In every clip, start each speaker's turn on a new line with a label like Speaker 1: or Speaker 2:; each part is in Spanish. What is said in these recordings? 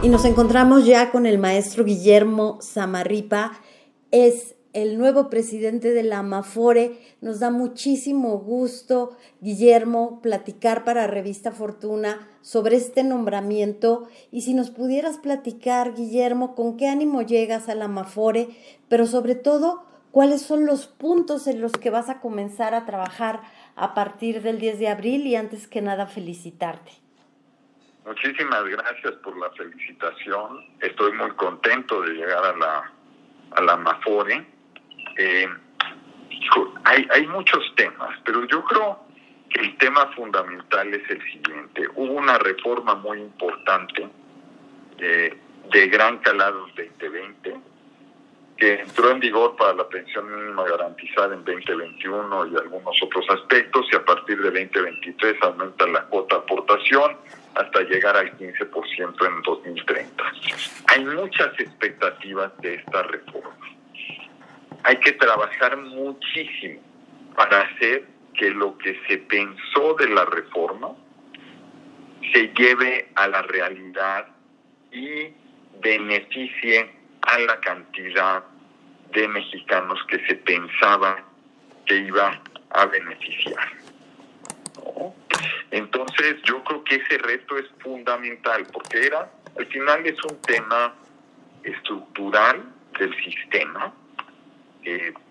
Speaker 1: Y nos encontramos ya con el maestro Guillermo Zamarripa, es el nuevo presidente de la Amafore. Nos da muchísimo gusto, Guillermo, platicar para Revista Fortuna sobre este nombramiento. Y si nos pudieras platicar, Guillermo, con qué ánimo llegas a la Amafore, pero sobre todo, cuáles son los puntos en los que vas a comenzar a trabajar a partir del 10 de abril y antes que nada felicitarte.
Speaker 2: Muchísimas gracias por la felicitación. Estoy muy contento de llegar a la Amafore. Hay muchos temas, pero yo creo que el tema fundamental es el siguiente. Hubo una reforma muy importante de gran calado en 2020 que entró en vigor para la pensión mínima garantizada en 2021 y algunos otros aspectos, y a partir de 2023 aumenta la cuota aportación hasta llegar al 15% en 2030. Hay muchas expectativas de esta reforma. Hay que trabajar muchísimo para hacer que lo que se pensó de la reforma se lleve a la realidad y beneficie a la cantidad de mexicanos que se pensaba que iba a beneficiar, ¿no? Entonces yo creo que ese reto es fundamental, porque al final es un tema estructural del sistema,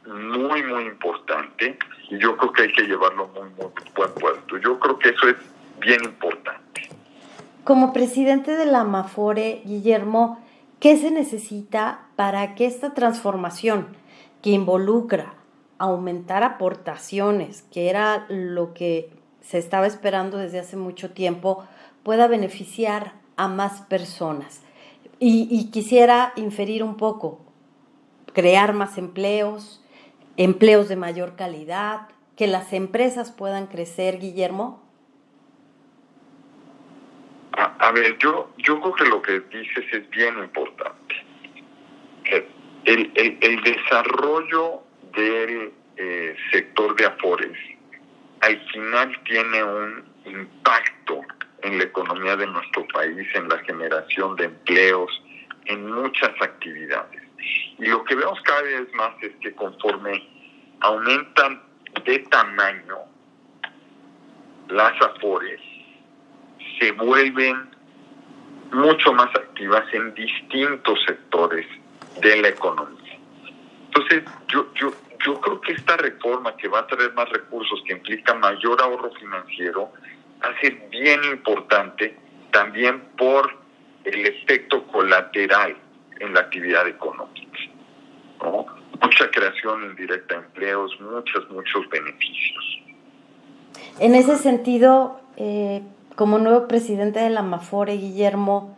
Speaker 2: muy, muy importante, y yo creo que hay que llevarlo muy, muy buen puerto. Yo creo que eso es bien importante.
Speaker 1: Como presidente de la Amafore, Guillermo, ¿qué se necesita para que esta transformación que involucra aumentar aportaciones, que era lo que se estaba esperando desde hace mucho tiempo, pueda beneficiar a más personas? Y quisiera inferir un poco, crear más empleos, empleos de mayor calidad, que las empresas puedan crecer, Guillermo.
Speaker 2: A ver, yo creo que lo que dices es bien importante. El desarrollo del sector de Afores al final tiene un impacto en la economía de nuestro país, en la generación de empleos, en muchas actividades. Y lo que vemos cada vez más es que conforme aumentan de tamaño las Afores, se vuelven mucho más activas en distintos sectores de la economía. Entonces, yo creo que esta reforma, que va a traer más recursos, que implica mayor ahorro financiero, va a ser bien importante también por el efecto colateral en la actividad económica, ¿no? Mucha creación indirecta de empleos, muchos beneficios.
Speaker 1: En ese sentido, como nuevo presidente de la Amafore, Guillermo,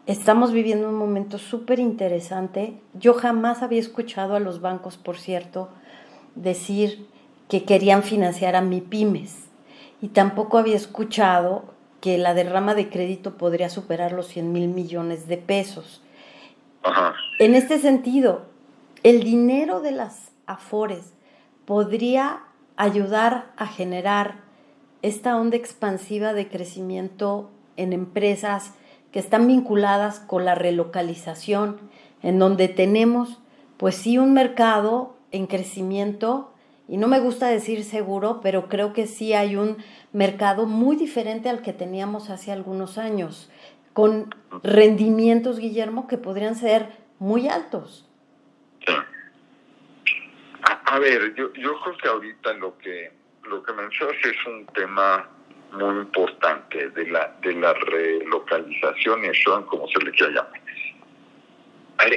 Speaker 1: estamos viviendo un momento súper interesante. Yo jamás había escuchado a los bancos, por cierto, decir que querían financiar a MIPYMES, y tampoco había escuchado que la derrama de crédito podría superar los 100,000 millones de pesos.
Speaker 2: Ajá.
Speaker 1: En este sentido, el dinero de las Afores podría ayudar a generar esta onda expansiva de crecimiento en empresas que están vinculadas con la relocalización, en donde tenemos, pues sí, un mercado en crecimiento, y no me gusta decir seguro, pero creo que sí hay un mercado muy diferente al que teníamos hace algunos años, con rendimientos, Guillermo, que podrían ser muy altos.
Speaker 2: Sí. A ver, yo creo que ahorita lo que mencionas es un tema muy importante de la relocalización, eso como se le quiera llamar.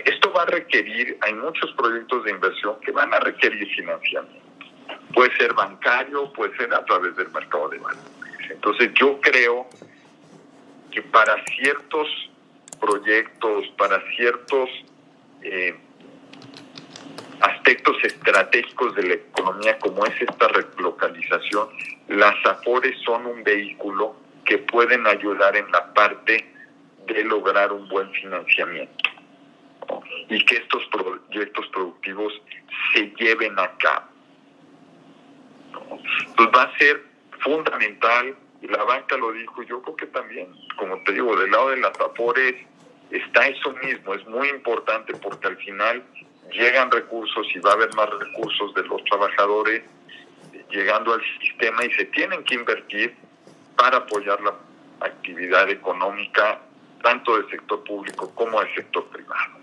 Speaker 2: Esto va a requerir, hay muchos proyectos de inversión que van a requerir financiamiento. Puede ser bancario, puede ser a través del mercado de valores. Entonces yo creo que para ciertos proyectos, para ciertos aspectos estratégicos de la economía, como es esta relocalización, las Afores son un vehículo que pueden ayudar en la parte de lograr un buen financiamiento, ¿no? Y que estos proyectos productivos se lleven a cabo, ¿no? Pues va a ser fundamental, y la banca lo dijo. Yo creo que también, como te digo, del lado de las Afores, está eso mismo. Es muy importante porque al final llegan recursos y va a haber más recursos de los trabajadores llegando al sistema y se tienen que invertir para apoyar la actividad económica tanto del sector público como del sector privado.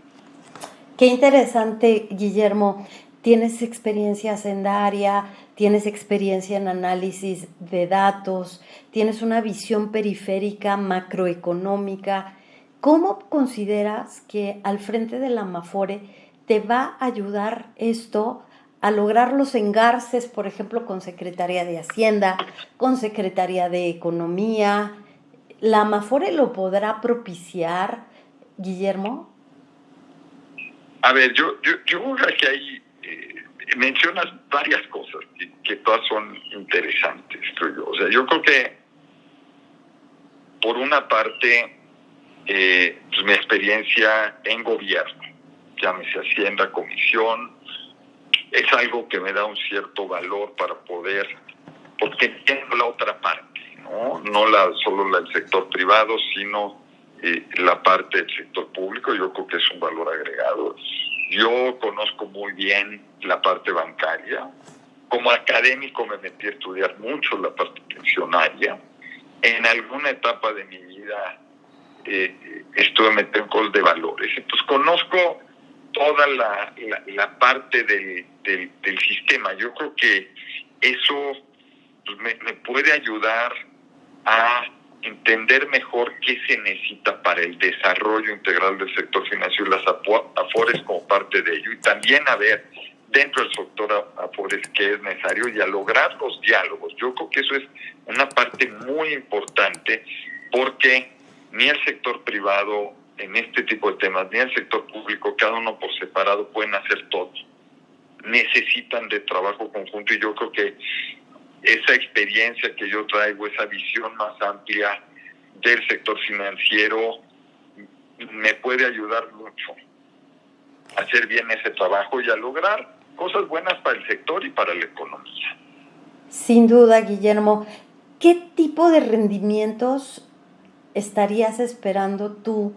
Speaker 1: Qué interesante, Guillermo. Tienes experiencias en la área, tienes experiencia en análisis de datos, tienes una visión periférica macroeconómica. ¿Cómo consideras que al frente de la Amafore te va a ayudar esto a lograr los engarces, por ejemplo, con Secretaría de Hacienda, con Secretaría de Economía? ¿La Amafore lo podrá propiciar, Guillermo?
Speaker 2: A ver, yo creo que ahí mencionas varias cosas que todas son interesantes, creo yo. O sea, yo creo que por una parte pues mi experiencia en gobierno, llámese Hacienda, Comisión, es algo que me da un cierto valor para poder, porque entiendo la otra parte, no solo la del sector privado, sino la parte del sector público. Yo creo que es un valor agregado. Yo conozco muy bien la parte bancaria. Como académico me metí a estudiar mucho la parte pensionaria. En alguna etapa de mi vida estuve metido en cosas de valores. Entonces conozco toda la parte del sistema. Yo creo que eso pues, me puede ayudar a entender mejor qué se necesita para el desarrollo integral del sector financiero y las AFORES como parte de ello, y también a ver dentro del sector AFORES qué es necesario y a lograr los diálogos. Yo creo que eso es una parte muy importante porque ni el sector privado en este tipo de temas, ni el sector público, cada uno por separado pueden hacer todo. Necesitan de trabajo conjunto y yo creo que esa experiencia que yo traigo, esa visión más amplia del sector financiero, me puede ayudar mucho a hacer bien ese trabajo y a lograr cosas buenas para el sector y para la economía.
Speaker 1: Sin duda, Guillermo. ¿Qué tipo de rendimientos estarías esperando tú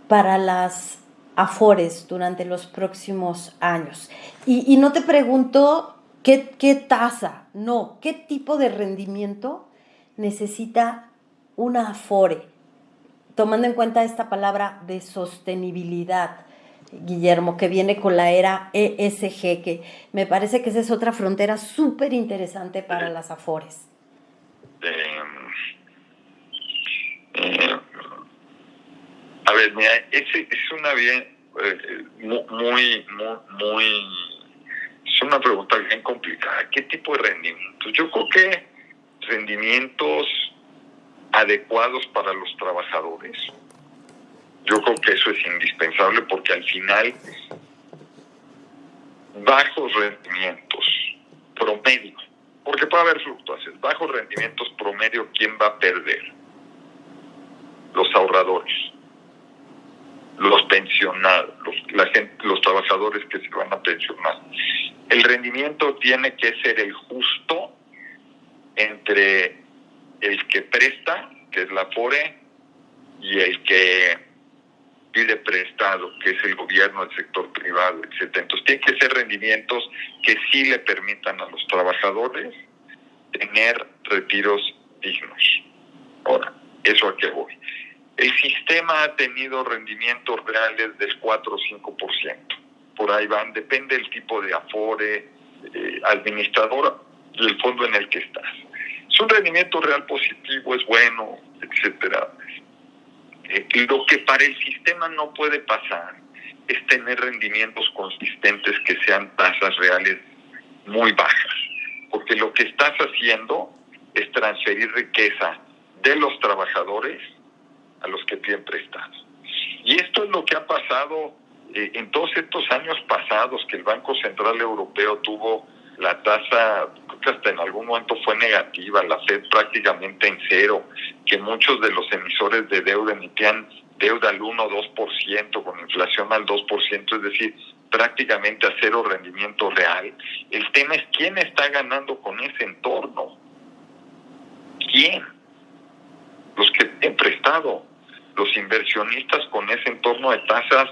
Speaker 1: para las AFORES durante los próximos años? Y no te pregunto qué tasa, no, qué tipo de rendimiento necesita una AFORE, tomando en cuenta esta palabra de sostenibilidad, Guillermo, que viene con la era ESG, que me parece que esa es otra frontera súper interesante para las AFORES.
Speaker 2: A ver, mira, es una bien es una pregunta bien complicada. ¿Qué tipo de rendimientos? Yo creo que rendimientos adecuados para los trabajadores. Yo creo que eso es indispensable porque al final bajos rendimientos promedio, porque puede haber fluctuaciones, bajos rendimientos promedio, ¿quién va a perder? Los ahorradores, los pensionados, los trabajadores que se van a pensionar. El rendimiento tiene que ser el justo entre el que presta, que es la AFORE, y el que pide prestado, que es el gobierno, el sector privado, etc. Entonces tienen que ser rendimientos que sí le permitan a los trabajadores tener retiros dignos. Ahora, ¿eso a qué voy? El sistema ha tenido rendimientos reales del 4 o 5%. Por ahí van, depende del tipo de AFORE, administrador y el fondo en el que estás. Es un rendimiento real positivo, es bueno, etcétera. Lo que para el sistema no puede pasar es tener rendimientos consistentes que sean tasas reales muy bajas, porque lo que estás haciendo es transferir riqueza de los trabajadores a los que piden prestados. Y esto es lo que ha pasado en todos estos años pasados, que el Banco Central Europeo tuvo la tasa, creo que hasta en algún momento fue negativa, la Fed prácticamente en cero, que muchos de los emisores de deuda emitían deuda al 1 o 2%, con inflación al 2%, es decir, prácticamente a cero rendimiento real. El tema es quién está ganando con ese entorno. ¿Quién? Los que piden prestado. los inversionistas con ese entorno de tasas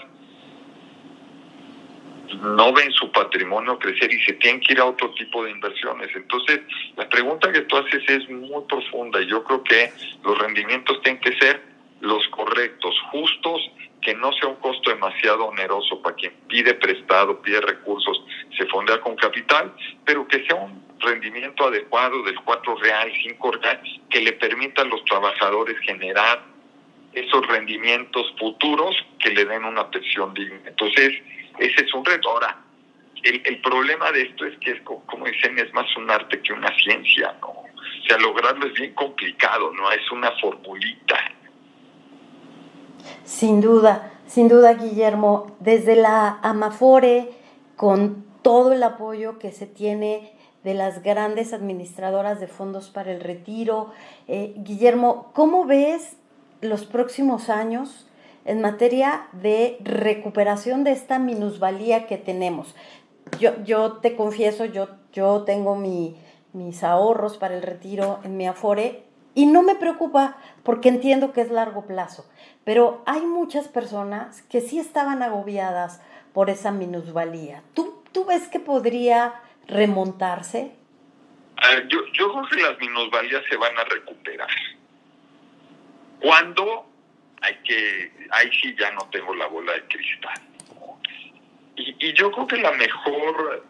Speaker 2: no ven su patrimonio crecer y se tienen que ir a otro tipo de inversiones. Entonces, la pregunta que tú haces es muy profunda y yo creo que los rendimientos tienen que ser los correctos, justos, que no sea un costo demasiado oneroso para quien pide prestado, pide recursos, se fondea con capital, pero que sea un rendimiento adecuado del 4 real, 5 real, que le permita a los trabajadores generar esos rendimientos futuros que le den una pensión digna. Entonces, ese es un reto. Ahora, el problema de esto es que, es, como dicen, es más un arte que una ciencia, ¿no? O sea, lograrlo es bien complicado, no es una formulita.
Speaker 1: Sin duda, Guillermo, desde la Amafore, con todo el apoyo que se tiene de las grandes administradoras de fondos para el retiro, Guillermo, ¿cómo ves los próximos años en materia de recuperación de esta minusvalía que tenemos? Yo te confieso, yo tengo mis ahorros para el retiro en mi Afore y no me preocupa porque entiendo que es largo plazo, pero hay muchas personas que sí estaban agobiadas por esa minusvalía. ¿Tú ves que podría remontarse?
Speaker 2: Yo creo que las minusvalías se van a recuperar. ¿Cuándo? Ahí sí ya no tengo la bola de cristal. Y yo creo que la mejor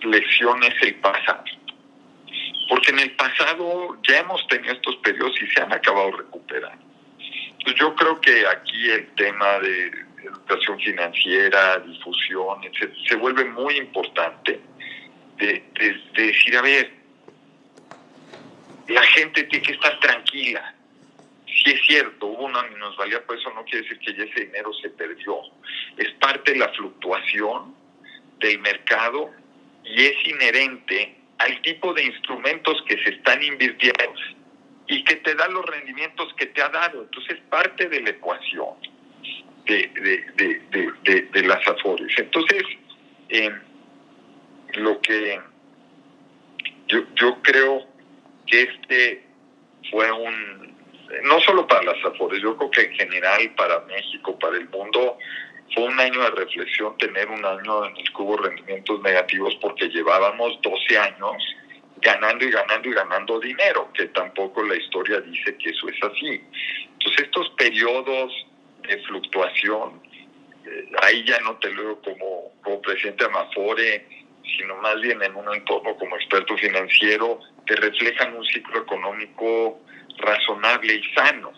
Speaker 2: lección es el pasado. Porque en el pasado ya hemos tenido estos periodos y se han acabado recuperando. Entonces yo creo que aquí el tema de educación financiera, difusión, etc., se vuelve muy importante de decir, a ver, la gente tiene que estar tranquila. Sí es cierto, hubo una minusvalía, pero eso no quiere decir que ya ese dinero se perdió. Es parte de la fluctuación del mercado y es inherente al tipo de instrumentos que se están invirtiendo y que te da los rendimientos que te ha dado. Entonces, parte de la ecuación de las Afores. Entonces, lo que yo creo que fue no solo para las Afores, yo creo que en general para México, para el mundo, fue un año de reflexión tener un año en el que hubo rendimientos negativos porque llevábamos 12 años ganando y ganando y ganando dinero, que tampoco la historia dice que eso es así. Entonces estos periodos de fluctuación, ahí ya no te lo digo como presidente de Amafore, sino más bien en un entorno como experto financiero, que reflejan un ciclo económico razonable y sano.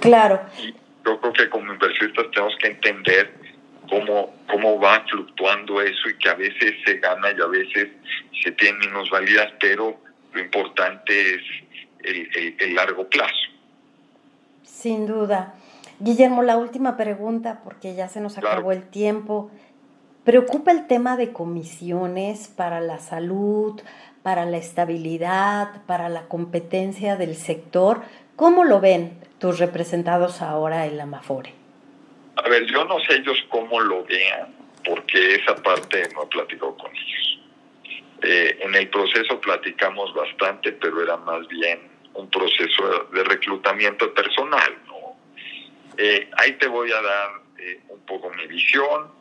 Speaker 1: Claro.
Speaker 2: Y yo creo que como inversionistas tenemos que entender cómo va fluctuando eso y que a veces se gana y a veces se tienen minusvalías, pero lo importante es el largo plazo.
Speaker 1: Sin duda. Guillermo, la última pregunta, porque ya se nos acabó el tiempo. ¿Preocupa el tema de comisiones para la salud, para la estabilidad, para la competencia del sector? ¿Cómo lo ven tus representados ahora en la Amafore?
Speaker 2: A ver, yo no sé ellos cómo lo vean, porque esa parte no he platicado con ellos. En el proceso platicamos bastante, pero era más bien un proceso de reclutamiento personal, ¿no? Ahí te voy a dar un poco mi visión.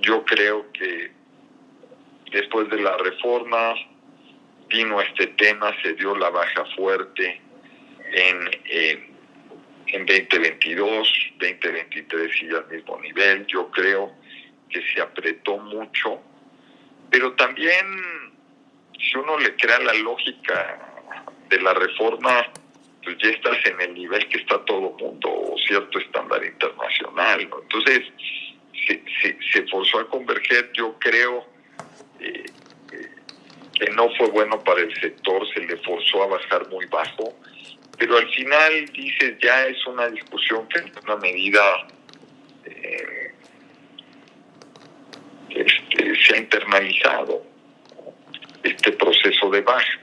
Speaker 2: Yo creo que después de la reforma vino este tema, se dio la baja fuerte en 2022, 2023 sigue al mismo nivel. Yo creo que se apretó mucho, pero también si uno le crea la lógica de la reforma, pues ya estás en el nivel que está todo el mundo, o cierto estándar internacional, ¿no? Entonces se forzó a converger. Yo creo que no fue bueno para el sector, se le forzó a bajar muy bajo, pero al final dices, ya es una discusión que en una medida se ha internalizado este proceso de baja,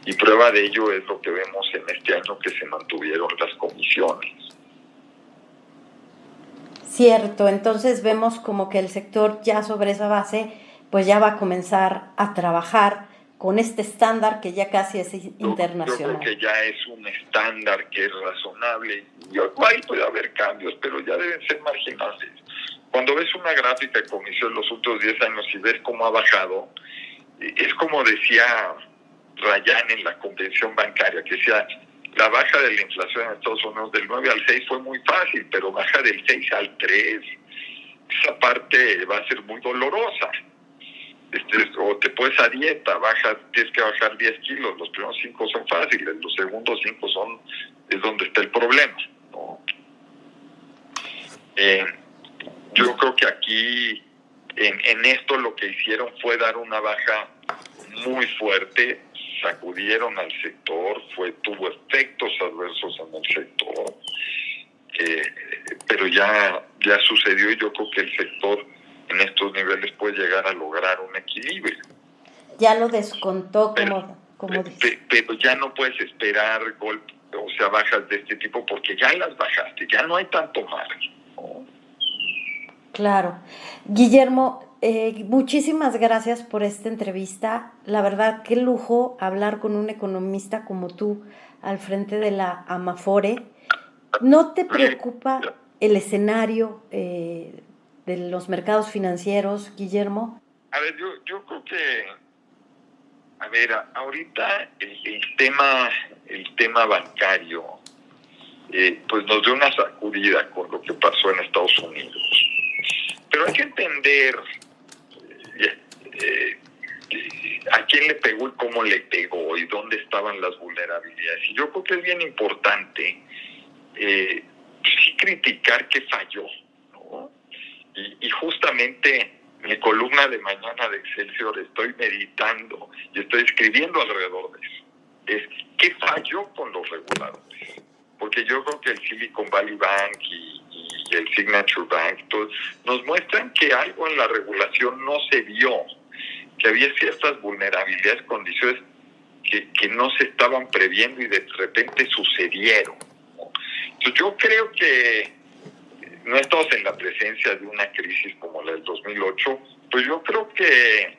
Speaker 2: y prueba de ello es lo que vemos en este año, que se mantuvieron las comisiones.
Speaker 1: Cierto, entonces vemos como que el sector ya sobre esa base pues ya va a comenzar a trabajar con este estándar que ya casi es internacional?
Speaker 2: Yo creo que ya es un estándar que es razonable. Igual puede haber cambios, pero ya deben ser marginales. Cuando ves una gráfica de comisión los últimos 10 años y ves cómo ha bajado, es como decía Ryan en la convención bancaria, que decía, la baja de la inflación en Estados Unidos del 9 al 6 fue muy fácil, pero baja del 6 al 3, esa parte va a ser muy dolorosa. O te puedes a dieta, tienes que bajar 10 kilos, los primeros 5 son fáciles, los segundos 5 es donde está el problema, ¿no? Yo creo que aquí, en esto lo que hicieron fue dar una baja muy fuerte, sacudieron al sector, tuvo efectos adversos en el sector, pero ya sucedió, y yo creo que el sector en estos niveles puede llegar a lograr un equilibrio.
Speaker 1: Ya lo descontó,
Speaker 2: como dice. Pero ya no puedes esperar golpes, o sea, bajas de este tipo, porque ya las bajaste, ya no hay tanto margen, ¿no?
Speaker 1: Claro. Guillermo, muchísimas gracias por esta entrevista. La verdad, qué lujo hablar con un economista como tú al frente de la Amafore. ¿No te preocupa el escenario de los mercados financieros, Guillermo?
Speaker 2: A ver, yo creo que, ahorita el tema bancario, pues nos dio una sacudida con lo que pasó en Estados Unidos. Pero hay que entender a quién le pegó y cómo le pegó y dónde estaban las vulnerabilidades. Y yo creo que es bien importante sí criticar que falló, ¿no? Y justamente en mi columna de mañana de Excelsior estoy meditando y estoy escribiendo alrededor de eso. Es qué falló con los reguladores. Porque yo creo que el Silicon Valley Bank y el Signature Bank nos muestran que algo en la regulación no se vio, que había ciertas vulnerabilidades, condiciones que no se estaban previendo y de repente sucedieron, ¿no? Entonces yo creo que no estamos en la presencia de una crisis como la del 2008, pues yo creo que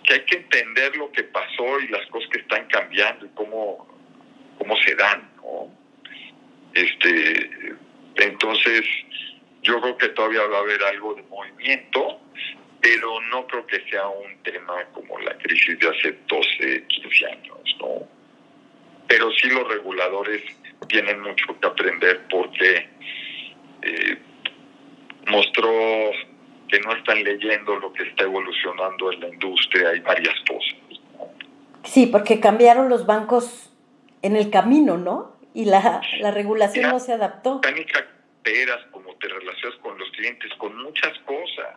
Speaker 2: hay que entender lo que pasó y las cosas que están cambiando y cómo se dan, ¿no? Entonces, yo creo que todavía va a haber algo de movimiento, pero no creo que sea un tema como la crisis de hace 12, 15 años, ¿no? Pero sí los reguladores tienen mucho que aprender porque mostró que no están leyendo lo que está evolucionando en la industria y varias cosas, ¿no?
Speaker 1: Sí, porque cambiaron los bancos en el camino, ¿no? Y la regulación no se adaptó.
Speaker 2: Cómo te relacionas con los clientes, con muchas cosas.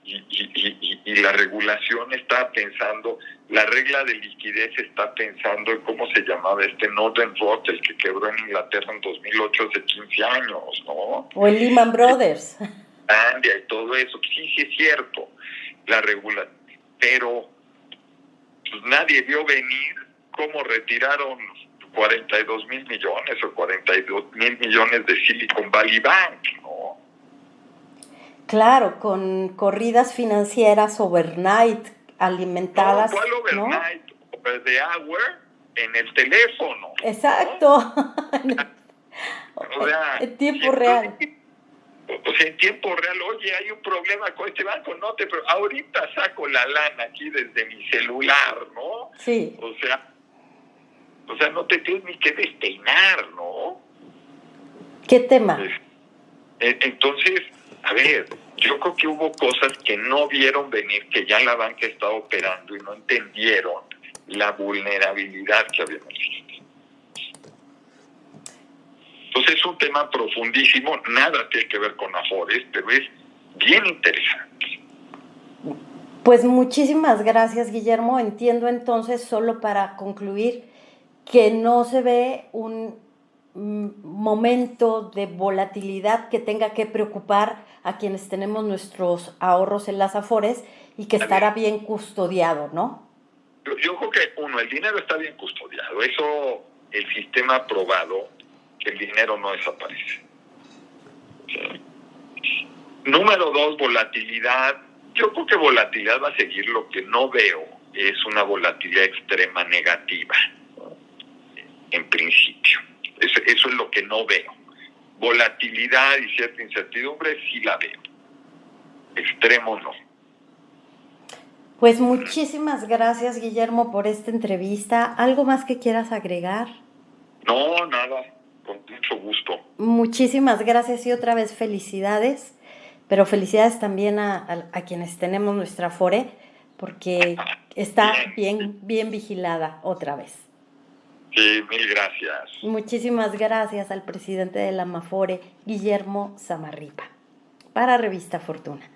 Speaker 2: Y la regulación está pensando, la regla de liquidez está pensando en cómo se llamaba Northern Rock, el que quebró en Inglaterra en 2008, hace 15 años, ¿no?
Speaker 1: O el Lehman Brothers.
Speaker 2: Y todo eso, sí es cierto, la regulación. Pero pues, nadie vio venir cómo retiraron 42 mil millones o 42 mil millones de Silicon Valley Bank, ¿no?
Speaker 1: Claro, con corridas financieras overnight alimentadas.
Speaker 2: No, ¿cuál overnight? ¿No? Over the hour en el teléfono.
Speaker 1: Exacto.
Speaker 2: ¿No? O sea,
Speaker 1: en tiempo real.
Speaker 2: O sea, en tiempo real, oye, hay un problema con este banco, pero ahorita saco la lana aquí desde mi celular, ¿no?
Speaker 1: Sí.
Speaker 2: O sea, no te tienes ni que despeinar, ¿no?
Speaker 1: ¿Qué tema?
Speaker 2: Entonces, a ver, yo creo que hubo cosas que no vieron venir, que ya la banca estaba operando y no entendieron la vulnerabilidad que había en el sistema. Entonces es un tema profundísimo, nada tiene que ver con Afores, pero es bien interesante.
Speaker 1: Pues muchísimas gracias, Guillermo. Entiendo entonces, solo para concluir, que no se ve un momento de volatilidad que tenga que preocupar a quienes tenemos nuestros ahorros en las Afores y que estará bien custodiado, ¿no?
Speaker 2: Yo creo que, el dinero está bien custodiado. Eso, el sistema ha probado que el dinero no desaparece. ¿Sí? Número 2, volatilidad. yo creo que volatilidad va a seguir. Lo que no veo es una volatilidad extrema negativa, en principio. Eso es lo que no veo. Volatilidad y cierta incertidumbre sí la veo. Extremo no.
Speaker 1: Pues muchísimas gracias, Guillermo, por esta entrevista. ¿Algo más que quieras agregar?
Speaker 2: No, nada, con mucho gusto.
Speaker 1: Muchísimas gracias y otra vez felicidades, pero felicidades también a quienes tenemos nuestra Afore, porque está bien vigilada otra vez.
Speaker 2: Sí, mil gracias.
Speaker 1: Muchísimas gracias al presidente de la Amafore, Guillermo Zamarripa, para Revista Fortuna.